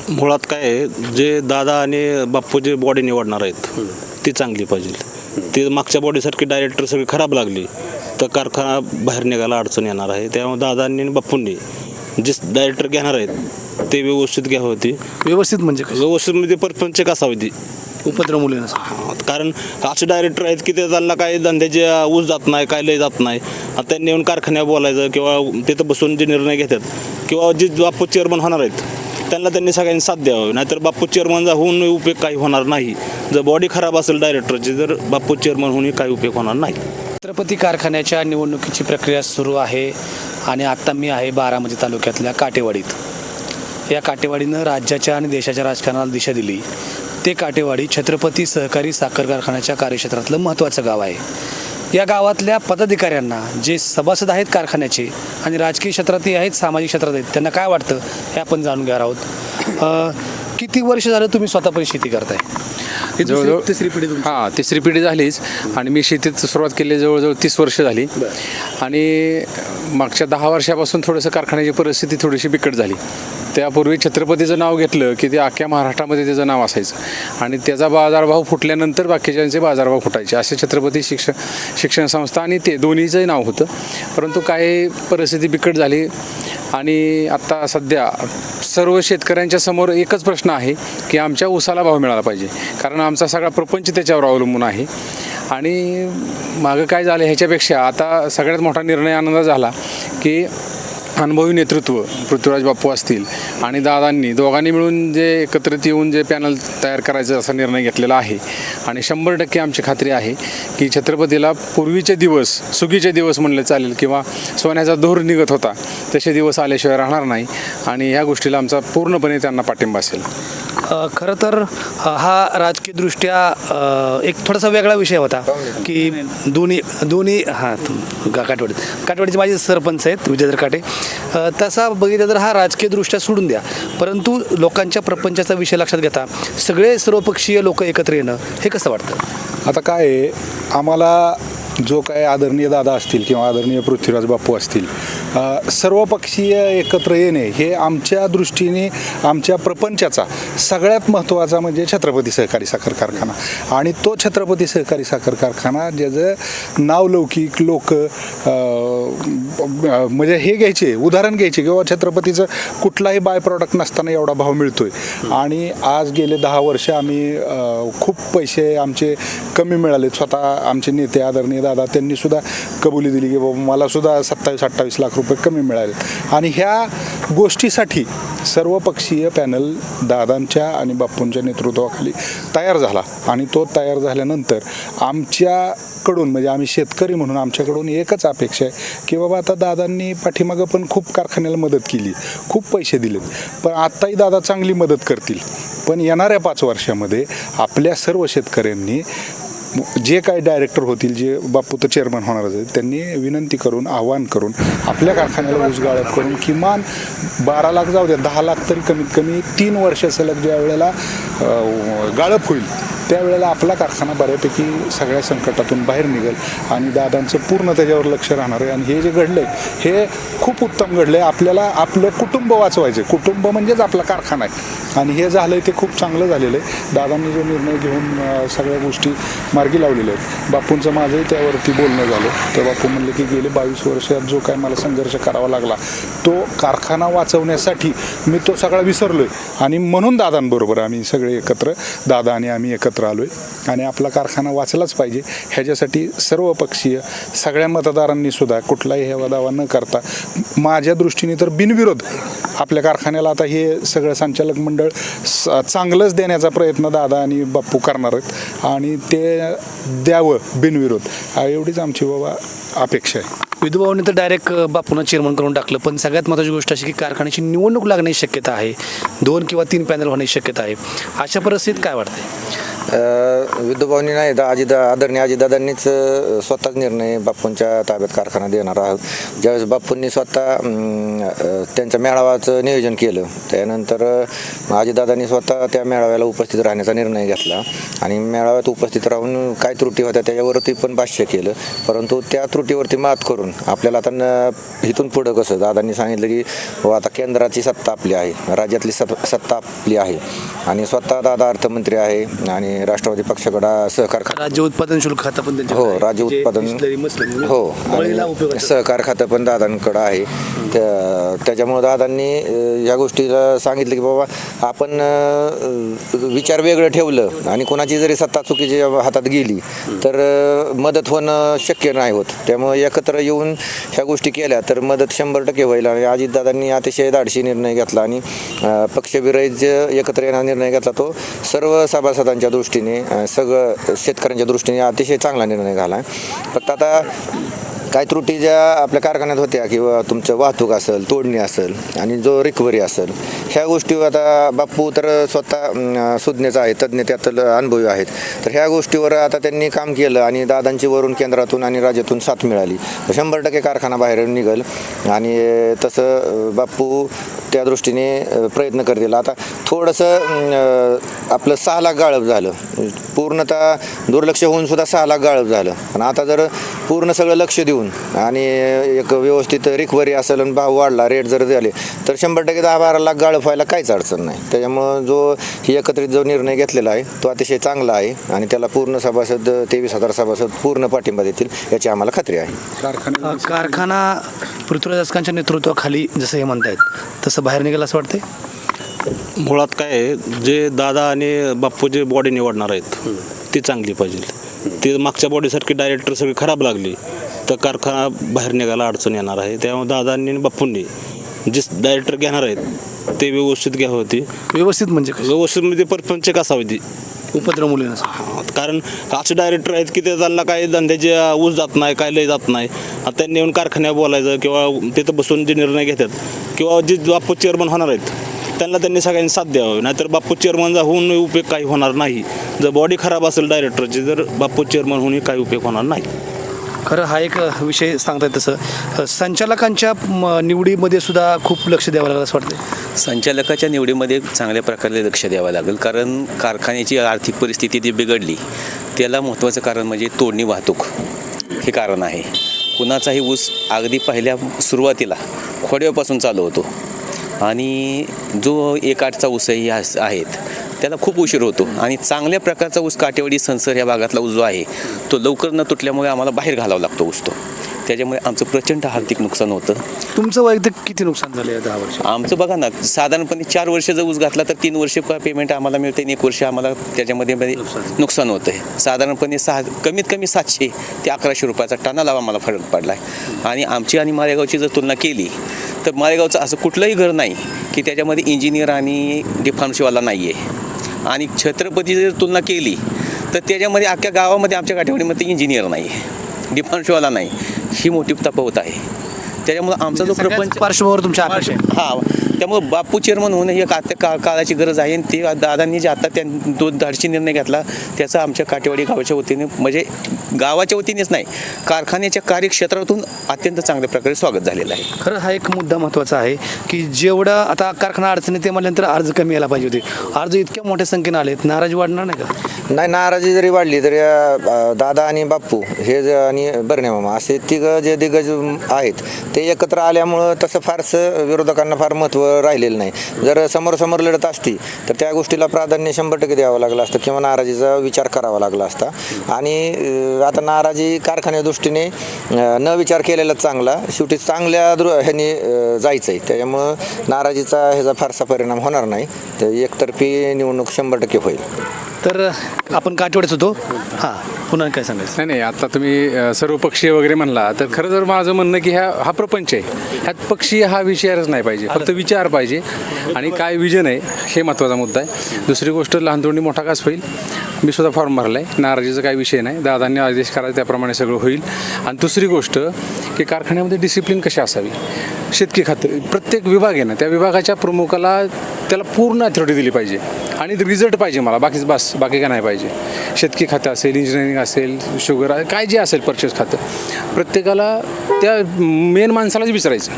मुळात काय आहे, जे दादा आणि बाप्पू जे बॉडी निवडणार आहेत ती चांगली पाहिजे. ती मागच्या बॉडीसारखी डायरेक्टर सगळी खराब लागली तर कारखाना बाहेर निघायला अडचण येणार आहे. त्यामुळे दादांनी आणि बाप्पूंनी जे डायरेक्टर घेणार आहेत ते व्यवस्थित घ्यावं. होती व्यवस्थित म्हणजे कसं? व्यवस्थित म्हणजे परपंच असावी ती. उपद्रव मुली नसं. कारण असे डायरेक्टर आहेत की ते त्यांना काही धंद्याचे ऊस जात नाही, काय लय जात नाही. आता त्यांनी येऊन कारखान्यावर बोलायचं किंवा तिथं बसून जे निर्णय घेतात किंवा जे बाप्पू चेअरमन होणार आहेत त्यांना त्यांनी सगळ्यांनी साथ द्यावं. नाहीतर बाप्पू चेअरमन होऊन उपयोग काही होणार नाही. जर बॉडी खराब असेल डायरेक्टरची तर बाप्पू चेअरमन होऊन काही उपयोग होणार नाही. छत्रपती कारखान्याच्या निवडणुकीची प्रक्रिया सुरू आहे आणि आत्ता मी आहे बारामती तालुक्यातल्या काटेवाडीत. या काटेवाडीनं राज्याच्या आणि देशाच्या राजकारणाला दिशा दिली. ते काटेवाडी छत्रपती सहकारी साखर कारखान्याच्या कार्यक्षेत्रातलं महत्त्वाचं गाव आहे. या गावातल्या पदाधिकाऱ्यांना जे सभासद आहेत कारखान्याचे आणि राजकीय क्षेत्रातही आहेत, सामाजिक क्षेत्रात आहेत, त्यांना काय वाटतं हे आपण जाणून घेणार आहोत. किती वर्ष झालं तुम्ही स्वतः पण शेती करताय? जवळजवळ तिसरी पिढी तुमची? हां, तिसरी पिढी झालीच. आणि मी शेतीत सुरुवात केली जवळजवळ 30 वर्ष झाली. आणि मागच्या 10 वर्षापासून थोडंसं कारखान्याची परिस्थिती थोडीशी बिकट झाली. त्यापूर्वी छत्रपतीचं नाव घेतलं की ते अख्ख्या महाराष्ट्रामध्ये त्याचं नाव असायचं आणि त्याचा बाजारभाव फुटल्यानंतर बाकीच्यांचे बाजारभाव फुटायचे. असे छत्रपती शिक्षण संस्था आणि ते दोन्हीचंही नाव होतं. परंतु काही परिस्थिती बिकट झाली आणि आत्ता सध्या सर्व शेतकऱ्यांच्या समोर एकच प्रश्न आहे की आमच्या ऊसाला भाव मिळाला पाहिजे. कारण आमचा सगळा प्रपंच त्याच्यावर अवलंबून आहे. आणि मागं काय झालं ह्याच्यापेक्षा आता सगळ्यात मोठा निर्णय आनंद झाला की अनुभवी नेतृत्व पृथ्वीराज बाप्पू असतील आणि दादांनी दोघांनी मिळून जे एकत्रित येऊन जे पॅनल तयार करायचं असा निर्णय घेतलेला आहे. आणि 100% आमची खात्री आहे की छत्रपतीला पूर्वीचे दिवस, सुगीचे दिवस म्हणले चालेल किंवा सोन्याचा दोर निघत होता तसे दिवस आल्याशिवाय राहणार नाही. आणि ह्या गोष्टीला आमचा पूर्णपणे त्यांना पाठिंबा असेल. खरं तर हा राजकीयदृष्ट्या एक थोडासा वेगळा विषय होता की दोन्ही काटवाडीचे माझे सरपंच आहेत विजयधर काटे. तसा बघितलं तर हा राजकीयदृष्ट्या सोडून द्या, परंतु लोकांच्या प्रपंचाचा विषय लक्षात घेता सगळे सर्वपक्षीय लोक एकत्र येणं हे कसं वाटतं? आता काय आहे, आम्हाला जो काय आदरणीय दादा असतील किंवा आदरणीय पृथ्वीराज बाप्पू असतील, सर्वपक्षीय एकत्र येणे हे आमच्या दृष्टीने आमच्या प्रपंचाचा सगळ्यात महत्त्वाचा म्हणजे छत्रपती सहकारी साखर कारखाना. आणि तो छत्रपती सहकारी साखर कारखाना ज्याचं नावलौकिक लोक म्हणजे हे घ्यायचे, उदाहरण घ्यायचे किंवा छत्रपतीचं कुठलाही बाय प्रॉडक्ट नसताना एवढा भाव मिळतोय. आणि आज गेले 10 वर्ष आम्ही खूप पैसे आमचे कमी मिळाले. स्वतः आमचे नेते आदरणीय दादा त्यांनी सुद्धा कबुली दिली की बाबा मला सुद्धा 27-28 लाख रुपये कमी मिळाले. आणि ह्या गोष्टीसाठी सर्वपक्षीय पॅनल दादांच्या आणि बाप्पूंच्या नेतृत्वाखाली तयार झाला. आणि तो तयार झाल्यानंतर आमच्याकडून म्हणजे आम्ही शेतकरी म्हणून आमच्याकडून एकच अपेक्षा आहे की बाबा आता दादांनी पाठीमागं पण खूप कारखान्याला मदत केली, खूप पैसे दिलेत, पण आत्ताही दादा चांगली मदत करतील. पण येणाऱ्या 5 वर्षामध्ये आपल्या सर्व शेतकऱ्यांनी जे काही डायरेक्टर होतील, जे बाप्पू तर चेअरमन होणार आहेत, त्यांनी विनंती करून आवाहन करून आपल्या कारखान्याला ऊस गाळप करून किमान 12 लाख जाऊ द्या 10 लाख तरी कमीत कमी 3 वर्ष सलग ज्या वेळेला गाळप होईल त्यावेळेला आपला कारखाना बऱ्यापैकी सगळ्या संकटातून बाहेर निघेल. आणि दादांचं पूर्ण त्याच्यावर लक्ष राहणार आहे. आणि हे जे घडलं आहे हे खूप उत्तम घडलं आहे. आपल्याला आपलं कुटुंब वाचवायचं आहे, कुटुंब म्हणजेच आपला कारखाना आहे. आणि हे झालं आहे ते खूप चांगलं झालेलं आहे. दादांनी जो निर्णय घेऊन सगळ्या गोष्टी मार्गी लावलेल्या आहेत. बापूंचं माझंही त्यावरती बोलणं झालं तर बापू म्हणले की गेले 22 वर्षात जो काय मला संघर्ष करावा लागला तो कारखाना वाचवण्यासाठी मी तो सगळा विसरलो आहे. आणि म्हणून दादांबरोबर आम्ही सगळे एकत्र, दादा आणि आम्ही एकत्र आलो आहे. आणि आपला कारखाना वाचलाच पाहिजे ह्याच्यासाठी सर्वपक्षीय सगळ्या मतदारांनी सुद्धा कुठलाही हे दावा न करता माझ्या दृष्टीने तर बिनविरोध आपल्या कारखान्याला आता हे सगळं संचालक मंडळ चांगलंच देण्याचा प्रयत्न दादा आणि बाप्पू करणार आहेत. आणि ते द्यावं बिनविरोध एवढीच आमची बाबा अपेक्षा आहे. विधुभाऊने तर डायरेक्ट बापूंना चेअरमन करून टाकलं, पण सगळ्यात महत्त्वाची गोष्ट अशी की कारखान्याची निवडणूक लागण्याची शक्यता आहे, 2 किंवा 3 पॅनल होण्याची शक्यता आहे. अशा परिस्थितीत काय वाटतंय? विद्युभावनी नाही आदरणीय अजितदादांनीच स्वतःच निर्णय बापूंच्या ताब्यात कारखाना देणार आहोत. ज्यावेळेस बापूंनी स्वतः त्यांच्या मेळाव्याचं नियोजन केलं त्यानंतर अजितदादांनी स्वतः त्या मेळाव्याला उपस्थित राहण्याचा निर्णय घेतला आणि मेळाव्यात उपस्थित राहून काय त्रुटी होत्या त्याच्यावरती पण भाष्य केलं. परंतु त्या त्रुटीवरती मात करून आपल्याला आता इथून पुढं कसं दादांनी सांगितलं की आता केंद्राची सत्ता आपली आहे, राज्यातली सत्ता आपली आहे आणि स्वतः दादा अर्थमंत्री आहे आणि राष्ट्रवादी पक्षाकडे सहकार राज्य उत्पादन शुल्क खातं पण त्यांच्याकडे हो आहे. राज्य जे उत्पादन बिसलरी, मसलरी, हो मळीला आणि उपयोगाचं. सहकार खातं पण दादांकडं आहे. त्याच्यामुळे दादांनी या गोष्टीला सांगितलं की बाबा आपण विचार वेगळं ठेवलं आणि कोणाची जरी सत्ता चुकीच्या हातात गेली तर मदत होणं शक्य नाही होत. त्यामुळे एकत्र येऊन ह्या गोष्टी केल्या तर मदत 100% होईल आणि अजितदादांनी अतिशय धाडसी निर्णय घेतला आणि पक्षविरहित एकत्र येण्याचा निर्णय घेतला तो सर्व सभासदांच्या दृष्टीने सगळं शेतकऱ्यांच्या दृष्टीने अतिशय चांगला निर्णय झाला आहे. फक्त आता काय त्रुटी ज्या आपल्या कारखान्यात होत्या किंवा तुमचं वाहतूक असेल, तोडणी असेल आणि जो रिकव्हरी असेल ह्या गोष्टी आता बापू तर स्वतः सुज्ञच आहेत, तज्ज्ञ त्यात अनुभवी आहेत. तर ह्या गोष्टीवर आता त्यांनी काम केलं आणि दादांची वरून केंद्रातून आणि राज्यातून साथ मिळाली 100% कारखाना बाहेर निघेल आणि तसं बापू त्या दृष्टीने प्रयत्न करतील. आता थोडंसं आपलं 6 लाख गाळप झालं, पूर्णतः दुर्लक्ष होऊन सुद्धा 6 लाख गाळप झालं. पण आता जर पूर्ण सगळं लक्ष देऊन आणि एक व्यवस्थित रिकव्हरी असेल आणि भाव वाढला, रेट जर झाले तर 100% 10-12 लाख गाळप व्हायला काहीच अडचण नाही. त्याच्यामुळं जो एकत्रित जो निर्णय घेतलेला आहे तो अतिशय चांगला आहे आणि त्याला पूर्ण सभासद 23,000 सभासद पूर्ण पाठिंबा देतील याची आम्हाला खात्री आहे. कारखाना पृथ्वीराज अस्कांच्या नेतृत्वाखाली जसं हे म्हणतायत तसं बाहेर निघालं असं वाटतंय. मुळात काय आहे, जे दादा आणि बाप्पू जे बॉडी निवडणार आहेत ती चांगली पाहिजे. ती मागच्या बॉडीसारखी डायरेक्टर सगळी खराब लागली तर कारखाना बाहेर निघायला अडचण येणार आहे. त्यामुळे दादांनी आणि बाप्पूंनी जे डायरेक्टर घेणार आहेत ते व्यवस्थित घ्यावं होती. व्यवस्थित म्हणजे कसं? व्यवस्थित म्हणजे परपंच असावी ती. उपद्रव मुली नसं. कारण असे डायरेक्टर आहेत की ते त्यांना काही धंद्याचे ऊस जात नाही, काय लय जात नाही. आता त्यांनी येऊन कारखान्यावर बोलायचं किंवा तिथं बसून जे निर्णय घेतात किंवा जे बाप्पू चेअरमन होणार आहेत त्यांना त्यांनी सगळ्यांनी साथ द्यावी. नाहीतर बाप्पू चेअरमन होऊन उपयोग काही होणार नाही. जर बॉडी खराब असेल डायरेक्टरची तर बाप्पू चेअरमन होऊन काही उपयोग होणार नाही. खरं हा एक विषय सांगताय तसं संचालकांच्या निवडीमध्ये सुद्धा खूप लक्ष द्यावं लागलं असं वाटतं. संचालकाच्या निवडीमध्ये चांगल्या प्रकारे लक्ष द्यावं लागेल कारण कारखान्याची आर्थिक परिस्थिती जी बिघडली त्याला महत्त्वाचं कारण म्हणजे तोडणी वाहतूक हे कारण आहे. कुणाचाही ऊस अगदी पहिल्या सुरुवातीला खोडव्यापासून चालू होतो आणि जो 1/8चा ऊसही आहेत त्याला खूप उशीर होतो आणि चांगल्या प्रकारचा ऊस काटेवाडी संसर ह्या भागातला ऊस जो आहे तो लवकर न तुटल्यामुळे आम्हाला बाहेर घालावा लागतो ऊस तो. त्याच्यामुळे आमचं प्रचंड आर्थिक नुकसान होतं. तुमचं वैयक्तिक किती नुकसान झालं या 10 वर्ष? आमचं बघा ना साधारणपणे 4 वर्ष जर ऊस घातला तर 3 वर्ष पेमेंट आम्हाला मिळते आणि 1 वर्ष आम्हाला त्याच्यामध्ये नुकसान होतं आहे. साधारणपणे कमीत कमी 700 ते 1100 रुपयाचा टनाला आम्हाला फरक पडला आहे. आणि आमची आणि मालेगावची जर तुलना केली तर मालेगावचं असं कुठलंही घर नाही की त्याच्यामध्ये इंजिनियर आणि डिफार्मसीवाला नाही आहे. आणि छत्रपती जर तुलना केली तर त्याच्यामध्ये अख्ख्या गावामध्ये आमच्या काठेवाडीमध्ये इंजिनियर नाही आहे, डिफार्मसीवाला नाही. ही मोठी तफावत आहे. त्याच्यामुळं आमचा जो प्रपंच पार्श्वभूमीवर तुमच्या अपेक्षा आहे. त्यामुळं बापू चेअरमन होणं ही काळाची गरज आहे आणि ते दादांनी जे आता तो धाडसी निर्णय घेतला त्याचा आमच्या काटेवाडी गावाच्या वतीने म्हणजे गावाच्या वतीनेच नाही कारखान्याच्या कार्यक्षेत्रातून अत्यंत चांगल्या प्रकारे स्वागत झालेलं आहे. खरं हा एक मुद्दा महत्त्वाचा आहे की जेवढं आता कारखाना अडचणी ते म्हटल्यानंतर अर्ज कमी यायला पाहिजे होते. अर्ज इतक्या मोठ्या संख्येने आलेत, नाराजी वाढणार नाही का? नाही, नाराजी जरी वाढली तरी दादा आणि बाप्पू हे आणि बर्णे मामा असे तिघं जे दिग्गज आहेत ते एकत्र आल्यामुळं तसं फारसं विरोधकांना फार महत्त्व राहिलेलं नाही. जर समोर लढत असती तर त्या गोष्टीला प्राधान्य 100% द्यावं लागलं असतं किंवा नाराजीचा विचार करावा लागला असता. आणि आता नाराजी कारखान्या दृष्टीने न विचार केलेलाच चांगला. शेवटी चांगल्या ह्याने जायचं आहे. त्याच्यामुळं नाराजीचा ह्याचा फारसा परिणाम होणार नाही. तर एकतर्फी निवडणूक 100% होईल. तर आपण काठवडीत होतो. हां, पुन्हा काय सांगायचं? नाही आता तुम्ही सर्वपक्षीय वगैरे म्हणला तर खरं तर माझं म्हणणं की हा प्रपंच आहे. ह्यात पक्षीय हा विचारच नाही पाहिजे, फक्त विचार पाहिजे आणि काय विजन आहे हे महत्त्वाचा मुद्दा आहे. दुसरी गोष्ट लहान तोंडी मोठा कास होईल. मी सुद्धा फॉर्म भरला आहे, नाराजीचा काही विषय नाही. दादांनी आदेश करायचा त्याप्रमाणे सगळं होईल. आणि दुसरी गोष्ट की कारखान्यामध्ये डिसिप्लिन कशी असावी. शेतकी खातं प्रत्येक विभाग आहे ना त्या विभागाच्या प्रमुखाला त्याला पूर्ण अथॉरिटी दिली पाहिजे आणि रिझल्ट पाहिजे मला बाकी काय नाही पाहिजे. शेतकी खातं असेल, इंजिनिअरिंग असेल, शुगर काय जे असेल परचेस खातं प्रत्येकाला त्या मेन माणसालाच विचारायचं.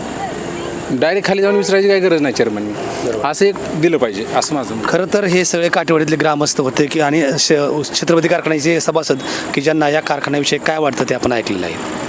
डायरेक्ट खाली जाऊन विचारायची काही गरज नाही चेअरमननी. असं एक दिलं पाहिजे असं माझं मत. खरं तर हे सगळे काटेवाडीतले ग्रामस्थ होते की आणि छत्रपती कारखान्याचे सभासद की ज्यांना या कारखान्याविषयी काय वाटतं ते आपण ऐकलेलं आहे.